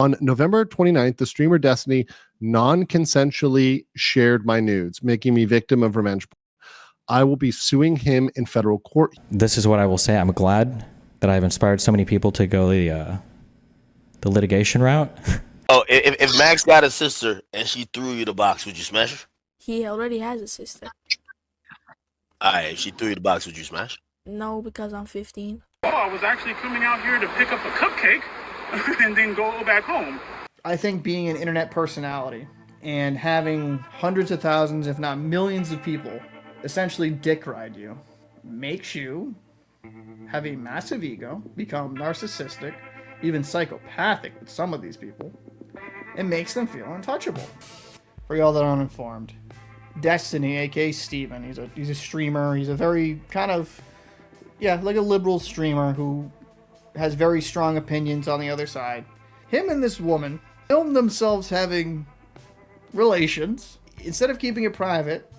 On November 29th, the streamer Destiny non-consensually shared my nudes, making me victim of revenge porn. I will be suing him in federal court. This is what I will say. I'm glad that I've inspired so many people to go the litigation route. Oh, if Max got a sister and she threw you the box, would you smash her? He already has a sister. Alright, if she threw you the box, would you smash? No, because I'm 15. Oh, I was actually coming out here to pick up a cupcake and then go back home. I think being an internet personality and having hundreds of thousands, if not millions of people essentially dick ride you makes you have a massive ego, become narcissistic, even psychopathic with some of these people, and makes them feel untouchable. For y'all that are uninformed, Destiny, aka Steven, he's a streamer. He's a very kind of, like a liberal streamer who has very strong opinions on the other side. Him and this woman filmed themselves having relations. Instead of keeping it private,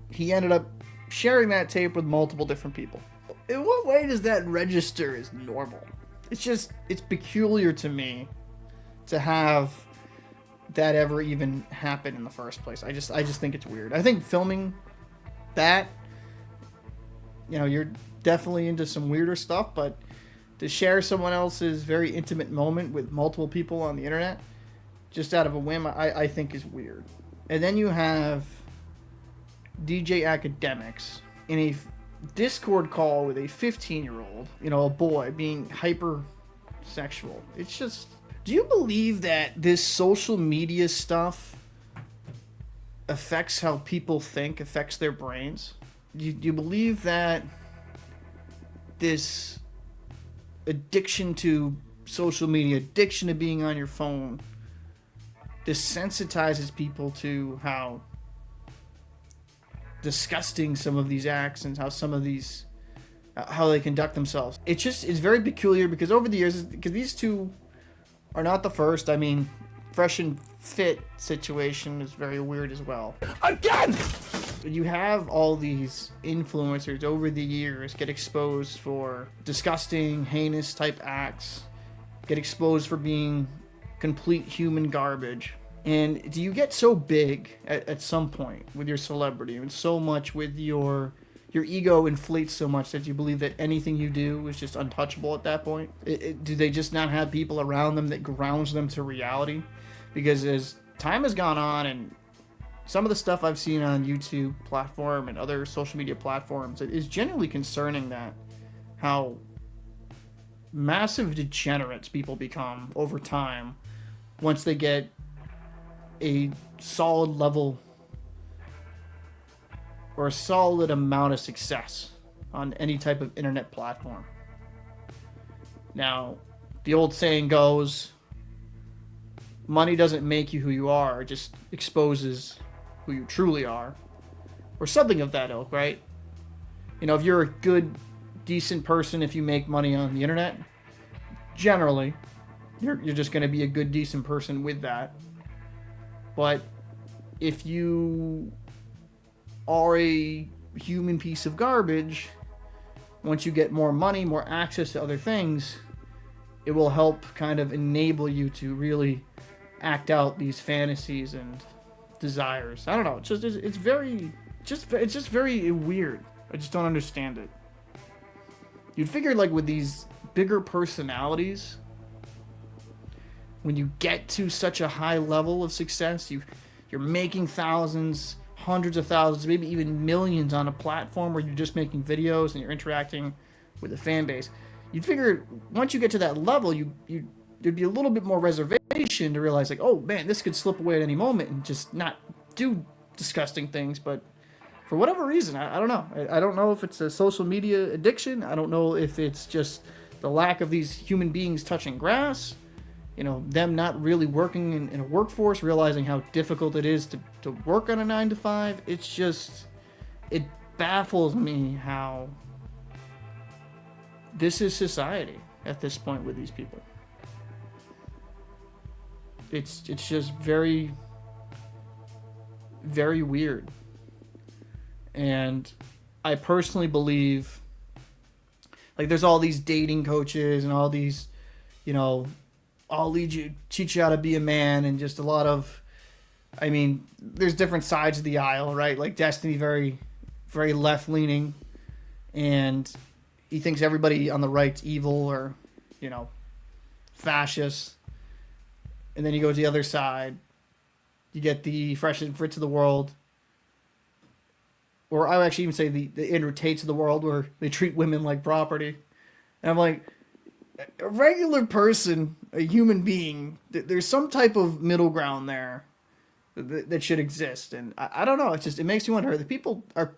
he ended up sharing that tape with multiple different people. In what way does that register as normal? It's peculiar to me to have that ever even happen in the first place. I just think it's weird. I think filming that, you're definitely into some weirder stuff, but to share someone else's very intimate moment with multiple people on the internet just out of a whim, I think is weird. And then you have DJ Academics in a Discord call with a 15-year-old, a boy being hypersexual. It's just, do you believe that this social media stuff affects how people think, affects their brains? Do you believe that this addiction to social media, addiction to being on your phone, desensitizes people to how disgusting some of these acts and how they conduct themselves? It's very peculiar because over the years, because these two are not the first. I mean, Fresh and Fit situation is very weird as well. Again! You have all these influencers over the years get exposed for disgusting, heinous type acts, get exposed for being complete human garbage. And do you get so big at some point with your celebrity and so much with your ego inflates so much that you believe that anything you do is just untouchable at that point? Do they just not have people around them that grounds them to reality? Because as time has gone on and some of the stuff I've seen on YouTube platform and other social media platforms, it is genuinely concerning that how massive degenerates people become over time once they get a solid level or a solid amount of success on any type of internet platform. Now, the old saying goes, money doesn't make you who you are, it just exposes who you truly are, or something of that ilk, right? If you're a good, decent person, if you make money on the internet, generally, you're just going to be a good, decent person with that. But if you are a human piece of garbage, once you get more money, more access to other things, it will help kind of enable you to really act out these fantasies and desires. I don't know. It's just very weird. I just don't understand it. You'd figure like with these bigger personalities, when you get to such a high level of success, you're making thousands, hundreds of thousands, maybe even millions on a platform where you're just making videos and you're interacting with the fan base. You'd figure once you get to that level, there'd be a little bit more reservation to realize like, oh man, this could slip away at any moment and just not do disgusting things. But for whatever reason, I don't know. I don't know if it's a social media addiction. I don't know if it's just the lack of these human beings touching grass. Them not really working in a workforce, realizing how difficult it is to work on a 9-to-5. It baffles me how this is society at this point with these people. It's just very, very weird. And I personally believe, like, there's all these dating coaches and all these, I'll teach you how to be a man, and just a lot of, I mean, there's different sides of the aisle, right? Like Destiny, very, very left leaning, and he thinks everybody on the right's evil or, you know, fascist. And then you go to the other side. You get the Fresh and Fritz of the world, or I would actually even say the Andrew Tates of the world, where they treat women like property. And I'm like, a regular person, a human being, there's some type of middle ground there that should exist. And I don't know. It makes me wonder. The people are.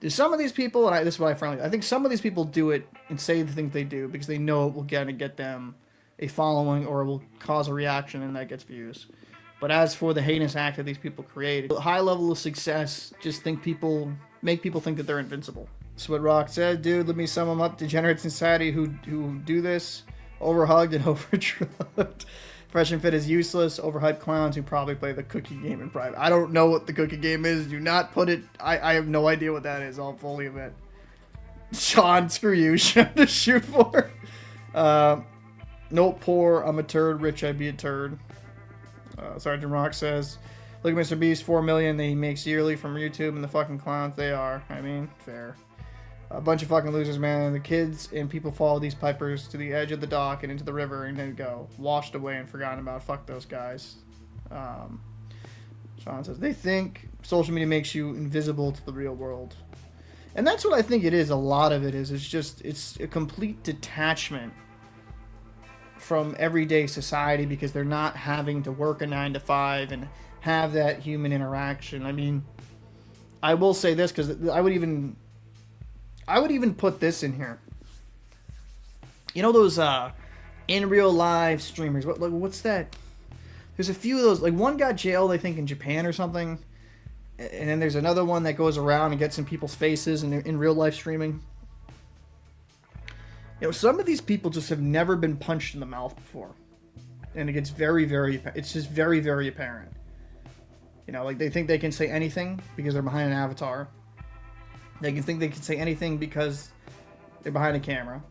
Do some of these people, and this is what I finally, I think some of these people do it and say the things they do because they know it will get them a following or it will cause a reaction and that gets views. But as for the heinous act that these people create, a high level of success, just make people think that they're invincible. That's what Rock said. Dude, let me sum them up. Degenerates in society who do this, overhugged and overdrugged. Fresh and Fit is useless. Overhyped clowns who probably play the cookie game in private. I don't know what the cookie game is. Do not put it. I have no idea what that is. I'll fully admit. Sean, screw you. Shit to shoot for. Nope, poor. I'm a turd. Rich, I'd be a turd. Sergeant Rock says, look at Mr. Beast, 4 million that he makes yearly from YouTube, and the fucking clowns they are. I mean, fair. A bunch of fucking losers, man. The kids and people follow these pipers to the edge of the dock and into the river and then go. Washed away and forgotten about. Fuck those guys. Sean says, they think social media makes you invisible to the real world. And that's what I think it is. A lot of it is. It's a complete detachment from everyday society because they're not having to work a 9 to 5 and have that human interaction. I mean, I will say this because I would even put this in here. You know those in real live streamers? What's that? There's a few of those. Like one got jailed, I think, in Japan or something. And then there's another one that goes around and gets in people's faces and in real life streaming. You know, some of these people just have never been punched in the mouth before. And it gets it's just very, very apparent. You know, like they think they can say anything because they're behind an avatar. They can think they can say anything because they're behind a camera.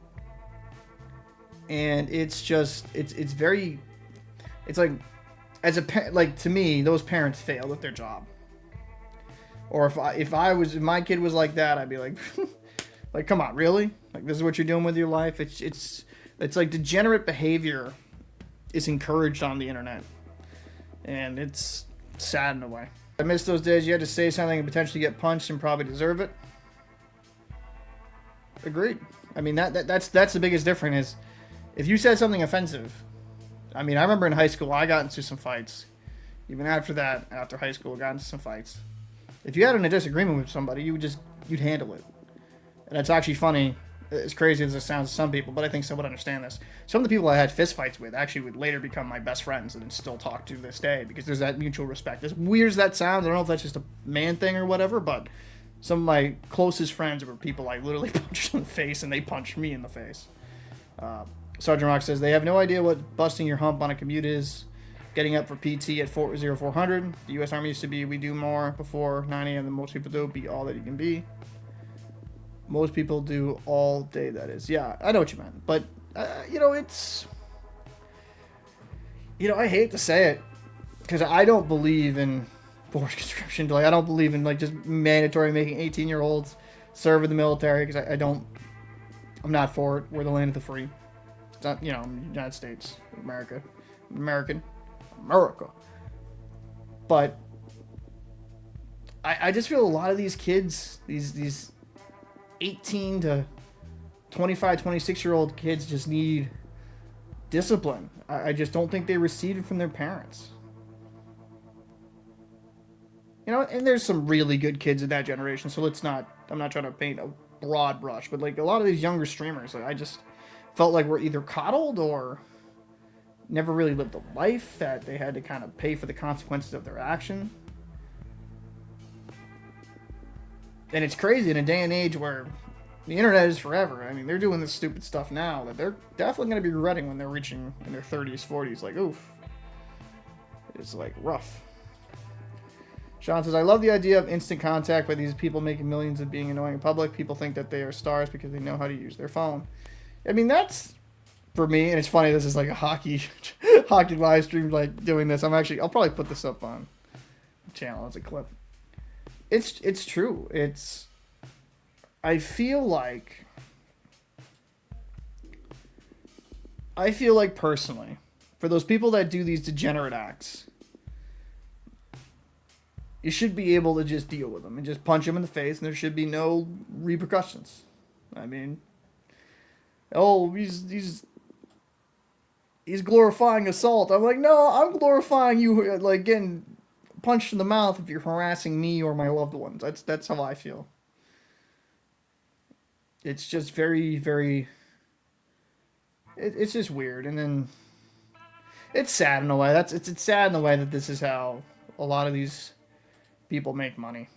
And it's just, it's like, as a parent, like to me, those parents failed at their job. Or if my kid was like that, I'd be like, like, come on, really? Like, this is what you're doing with your life? It's like degenerate behavior is encouraged on the internet. And it's sad in a way. I miss those days you had to say something and potentially get punched and probably deserve it. Agreed. I mean, that's the biggest difference is if you said something offensive. I mean, I remember in high school, I got into some fights. Even after that, after high school, I got into some fights. If you had a disagreement with somebody, you'd handle it. And it's actually funny, as crazy as it sounds to some people, but I think some would understand this. Some of the people I had fist fights with actually would later become my best friends and still talk to this day because there's that mutual respect. As weird as that sounds, I don't know if that's just a man thing or whatever, but some of my closest friends were people I literally punched in the face and they punched me in the face. Sergeant Rock says, they have no idea what busting your hump on a commute is. Getting up for PT at 0400. The U.S. Army used to be, we do more before 9 a.m. than most people do. Be all that you can be. Most people do all day, that is. Yeah, I know what you meant. But, you know, it's... You know, I hate to say it. Because I don't believe in forced conscription. Like, I don't believe in, like, just mandatory making 18-year-olds serve in the military. Because I'm not for it. We're the land of the free. It's not, you know, United States. America. But I just feel a lot of these kids, these 18 to 25, 26-year-old kids just need discipline. I just don't think they receive it from their parents. You know, and there's some really good kids in that generation, so I'm not trying to paint a broad brush, but like a lot of these younger streamers, like, I just felt like we're either coddled or never really lived a life, that they had to kind of pay for the consequences of their action. And it's crazy in a day and age where the internet is forever. I mean, they're doing this stupid stuff now that they're definitely going to be regretting when they're reaching in their 30s, 40s. Like, oof. It's like rough. Sean says, I love the idea of instant contact by these people making millions of being annoying in public. People think that they are stars because they know how to use their phone. I mean, that's for me, and it's funny. This is like a hockey live stream, like doing this. I'll probably put this up on the channel as a clip. It's true. I feel like personally, for those people that do these degenerate acts, you should be able to just deal with them and just punch them in the face, and there should be no repercussions. I mean, oh, he's glorifying assault. I'm like, no, I'm glorifying you, like, getting punched in the mouth if you're harassing me or my loved ones. That's how I feel. It's just very, very... It's just weird, and then it's sad in a way. It's sad in the way that this is how a lot of these people make money.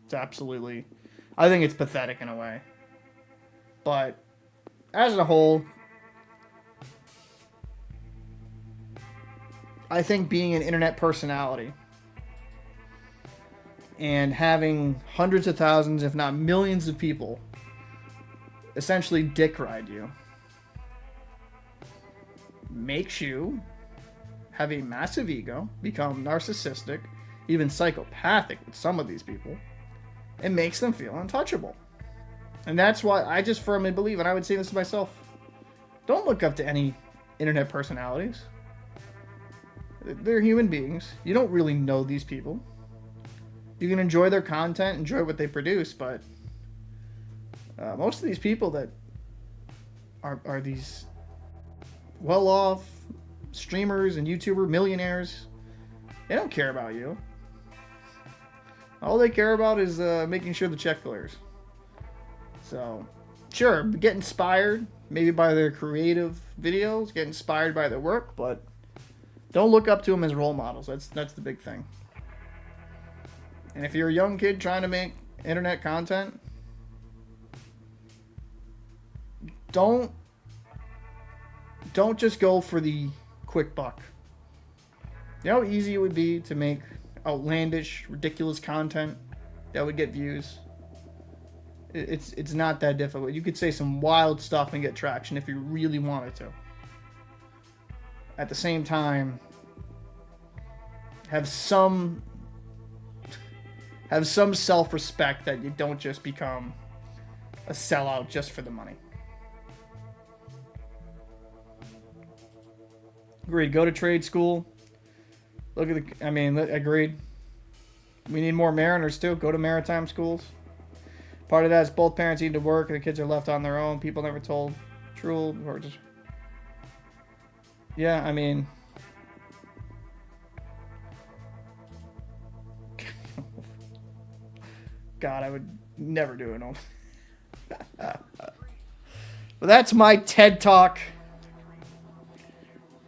It's absolutely... I think it's pathetic in a way. But as a whole, I think being an internet personality and having hundreds of thousands, if not millions of people essentially dick ride you makes you have a massive ego, become narcissistic, even psychopathic with some of these people, and makes them feel untouchable. And that's why I just firmly believe, and I would say this to myself, don't look up to any internet personalities. They're human beings. You don't really know these people. You can enjoy their content, enjoy what they produce, but most of these people that are these well-off streamers and YouTuber millionaires, they don't care about you. All they care about is making sure the check clears. So, sure, get inspired maybe by their creative videos, get inspired by their work, but don't look up to them as role models. That's the big thing. And if you're a young kid trying to make internet content, don't just go for the quick buck. You know how easy it would be to make outlandish, ridiculous content that would get views? It's not that difficult. You could say some wild stuff and get traction if you really wanted to. At the same time, have some self-respect that you don't just become a sellout just for the money. Agreed. Go to trade school. Look at agreed. We need more mariners too. Go to maritime schools. Part of that is both parents need to work and the kids are left on their own. People never told true or just... Yeah, I mean... God, I would never do it. But that's my TED Talk.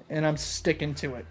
And I'm sticking to it.